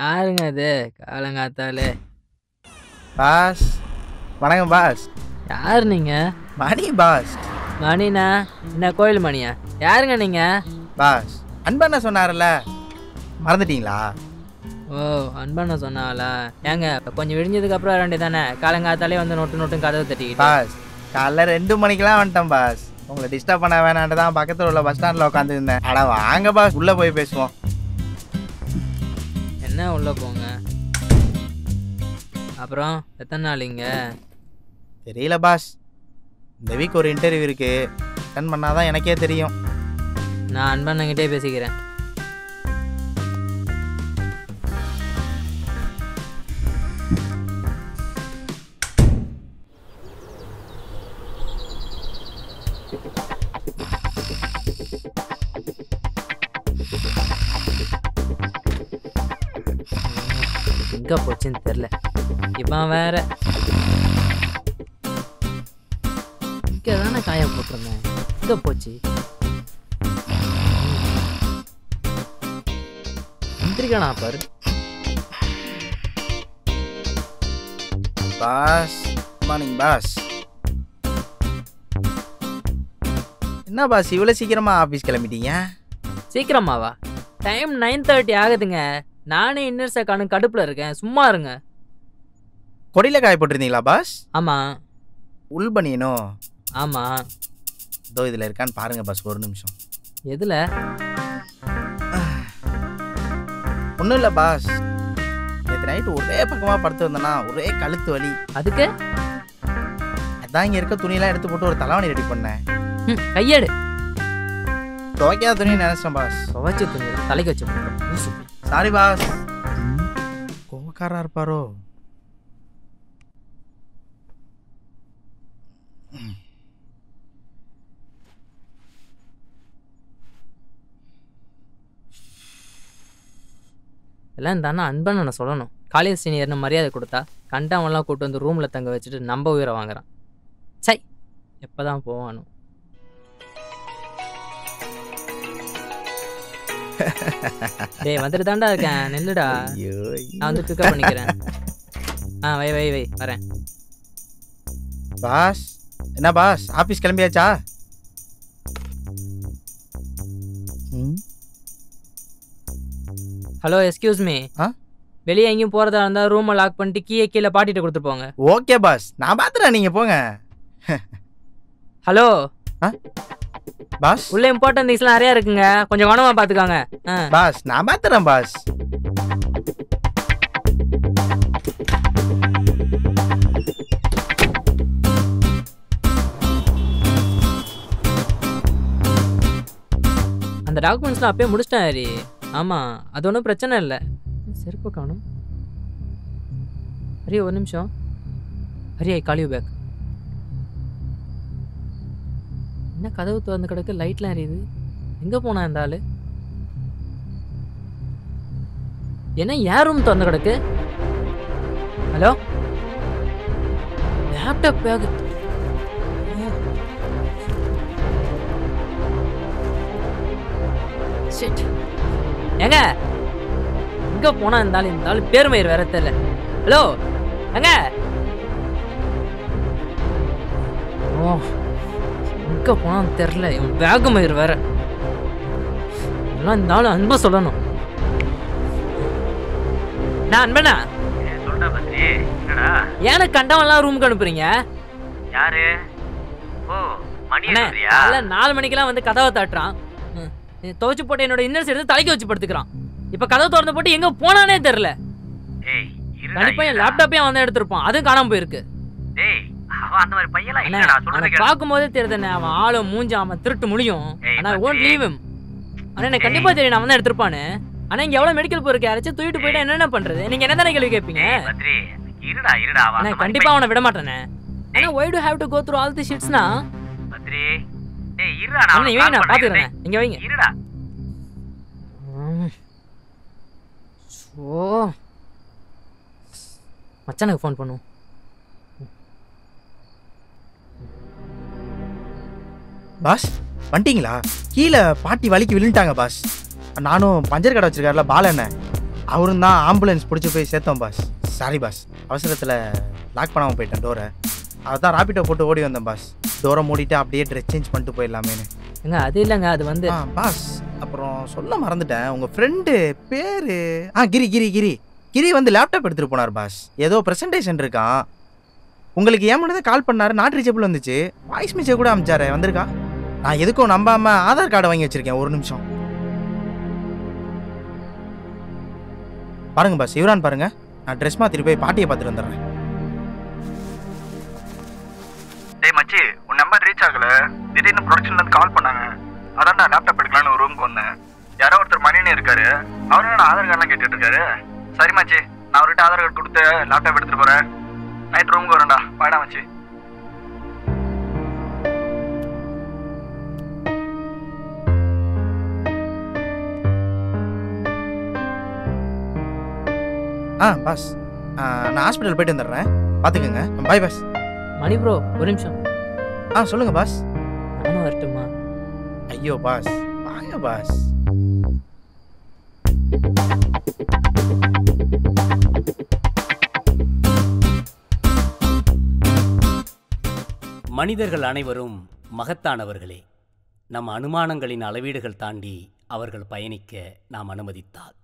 யாருங்க அது காலங்காத்தாலே? பாஸ் வணக்கம் பாஸ். யார் நீங்க? மணி பாஸ். மணினா என்ன கோயில் மணியா? யாருங்க நீங்க? பாஸ் அன்பண்ண சொன்னார்ல, மறந்துட்டீங்களா? ஓ, அன்பண்ண சொன்னாங்களா? ஏங்க கொஞ்சம் விடிஞ்சதுக்கு அப்புறம் ரெண்டு தானே காலங்காத்தாலே வந்து நொட்டு நொட்டும் கதவை தட்டிக்கிட்டு. பாஸ் காலைல 2 மணிக்கெல்லாம் வந்துட்டேன் பாஸ். உங்களை டிஸ்டர்ப் பண்ண வேணான்ட்டு தான் பக்கத்தில் உள்ள பஸ் ஸ்டாண்டில் உட்காந்துருந்தேன். அட வாங்க பாஸ், உள்ளே போய் பேசுவோம். என்ன உள்ள போங்க. அப்புறம் எத்தனை நாள் இங்க? தெரியல பாஸ், இந்த வீக் ஒரு இன்டர்வியூ இருக்கு, அட்டன் பண்ணாதான் எனக்கே தெரியும். நான் அன்பண்ணங்கிட்டே பேசிக்கிறேன். எங்க போச்சுன்னு தெரியல. இவன் வேற இங்க தானே காய போட்டிருந்தேன். எங்க போச்சு? எந்திரிக்கானா பாரு. Boss morning boss. என்ன பாஸ் இவ்வளோ சீக்கிரமா ஆஃபீஸ் கிளம்பிட்டீங்க? சீக்கிரமாவா? டைம் 9:30 ஆகுதுங்க. நானே இன்னர் செக்கானு கடுப்புல இருக்கேன். சும்மா இருங்க. கொடியில் காய போட்டிருந்தீங்களா பாஸ்? ஆமா உள் பண்ணியனோ? ஆமா. இதோ இதில் இருக்கான்னு பாருங்க பாஸ், ஒரு நிமிஷம். எதுல? ஒன்றும் இல்லை பாஸ், நேற்று நைட்டு ஒரே பக்கமாக படுத்து வந்தேன்னா ஒரே கழுத்து வலி. அதுக்கு அதான் இங்கே இருக்க துணியெல்லாம் எடுத்து போட்டு ஒரு தலைவணி ரெடி பண்ணேன். கையெடு. துவைக்காத துணி நினைச்சேன் பாஸ். துவைச்சு துணி தலைக்கு வச்சு. Sorry boss. கோவக்காரா இருப்பாரோ? எல்லாம் தானே அன்பன்னு நான் சொல்லணும். காலேஜ் சீனியர்னு மரியாதை கொடுத்தா கண்டவன்லாம் கூட்டு வந்து ரூமில் தங்க வச்சுட்டு நம்ம உயிரை வாங்குறான். சை, எப்போதான் போவானோ. டேய் வந்துட்டு தாண்டா இருக்கேன், நெல்லுடா. நான் வந்து பிக்கப் பண்ணிக்கிறேன். வை வை வை வரேன். பாஸ் என்ன பாஸ், ஆஃபீஸ் கிளம்பியாச்சா? Hello, excuse me. வெளியே எங்கேயும் போகிறதா இருந்தால் ரூமை லாக் பண்ணிட்டு கீழே கீழே பாட்டிட்டு கொடுத்துட்டு போங்க. ஓகே பாஸ், நான் பார்த்துறேன், நீங்கள் போங்க. ஹலோ பாஸ், உள்ள இம்பார்ட்டன்ட் திங்ஸ்லாம் நிறையா இருக்குங்க, கொஞ்சம் கவனமாக பார்த்துக்காங்க. பாஸ் நான் பார்த்துறேன் பாஸ். அந்த டாக்குமெண்ட்ஸ்லாம் அப்பயே முடிச்சிட்டேன் ஹரி. ஆமாம், அது ஒன்றும் பிரச்சனை இல்லை. செருப்பு காணும். ஹரி ஒரு நிமிஷம். ஹரி, ஐ கால் யூ பேக். என்ன கதவு திறந்து கிடக்கு, லைட்லாம் எரியுது. எங்கே போனா இந்த ஆள்? என்ன ஏன் ரூம் திறந்து கிடக்கு? Hello, laptop bag. ஏங்க எங்க போனா இந்த ஆள் பேர் மயிர் வேற தெரியல. ஹலோ எங்க? ஓ, எங்க போனான்னு தெரியல. இவன் பேக் மயிர் வேற. எல்லாம் இந்த ஆள் அன்பா சொல்லணும். நான் அன்பனா ஏன கண்டவன்லாம் ரூமுக்கு அனுப்புறீங்க? யாரு? ஓ, மணி. 4 மணிக்கெல்லாம் வந்து கதவை தட்டுறான். துவைச்சு போட்டு என்னோட இன்னர்ஸ் எடுத்து தலைக்கு வச்சு படுத்துக்கிறான். இப்ப கதவை திறந்து போட்டு எங்க போனானே தெரியல. கண்டிப்பா என் லேப்டாப்பே வந்து எடுத்திருப்பான், அதுவும் காணாம போயிருக்கு. பார்க்கும் போதே தெரியுதுண்ணே, அவன் ஆளும் மூஞ்சி, அவன் திருட்டு முடியும். ஆனா ஓன்ட் லீவ் ஹிம். ஆனா எனக்கு கண்டிப்பா தெரியும் அவன் தான் எடுத்திருப்பானு. ஆனா இங்க எவ்வளவு மெடிக்கல் போயிருக்கு, யாராச்சும் தூக்கிட்டு போயிட்டு என்னென்ன பண்றது? நீங்க என்ன தானே கேள்வி கேட்பீங்க? கண்டிப்பா அவனை விட மாட்டேனே. ஆனா why do you have to go through all the shitsனா? நான் பாத்துக்கிறேன், இங்க வைங்க. ஓ, மச்சானுக்கு ஃபோன் பண்ணுவோம். பாஸ் வந்துட்டீங்களா? கீழே பாட்டி வலிக்கு விழுந்துட்டாங்க பாஸ். நானும் பஞ்சர் கடை வச்சிருக்காருல பாலண்ண, அவரும் தான் ஆம்புலன்ஸ் பிடிச்சி போய் சேர்த்தோம் பாஸ். சாரி பாஸ், அவசரத்தில் லாக் பண்ணாமல் போயிட்டேன் டோரை. அதுதான் ராபிட்டோ போட்டு ஓடி வந்தேன் பாஸ். டோரை மூடிட்டு அப்படியே ட்ரெஸ் சேஞ்ச் பண்ணிட்டு போயிடலாமேன்னு. ஏங்க அது இல்லைங்க, அது வந்து பாஸ் அப்புறம் சொல்ல மறந்துட்டேன். உங்கள் ஃப்ரெண்டு பேர் கிரி கிரி கிரி கிரி வந்து லேப்டாப் எடுத்துகிட்டு போனார் பாஸ். ஏதோ ப்ரெசன்டேஷன் இருக்கான். உங்களுக்கு ஏன் தான் கால் பண்ணார். நாட் ரீச்சபிள் வந்துச்சு. வாய்ஸ் மெசேஜ் கூட அனுப்பிச்சாரு, வந்திருக்கா? நான் எதுக்கும் நம்பாமல் ஆதார் கார்டை வாங்கி வச்சுருக்கேன். ஒரு நிமிஷம் பாருங்க பாஸ், இவரான் பாருங்க. நான் ட்ரெஸ் மாற்றிட்டு போய் பாட்டியை பார்த்துட்டு வந்துடுறேன். டேய் மச்சி, உன் நம்பர் ரீச் ஆகல. திடீர்னு ப்ரொடக்ஷன்லேருந்து கால் பண்ணாங்க. அதான் நான் லேப்டாப் எடுக்கலான்னு ஒரு ரூமுக்கு வந்தேன். யாரோ ஒருத்தர் மணின்னு இருக்காரு. அவரு நான் ஆதார் கார்டெலாம் கேட்டுட்டு இருக்காரு. சரி மச்சி, நான் அவர்கிட்ட ஆதார் கார்டு கொடுத்து லேப்டாப் எடுத்துகிட்டு போகிறேன். நைட் ரூமுக்கு வரேன்டா. வாடா மச்சி. பாஸ் நான் ஹாஸ்பிட்டல் போயிட்டு வந்துடுறேன், பார்த்துக்கோங்க. பாய் பாஸ். மணி ப்ரோ ஒரு நிமிஷம். சொல்லுங்கள் பாஸ். நானும் வரட்டுமா? ஐயோ பாஸ், வாங்க பாஸ். மனிதர்கள் அனைவரும் மகத்தானவர்களே. நம் அனுமானங்களின் அளவீடுகள் தாண்டி அவர்கள் பயணிக்க நாம் அனுமதித்தால்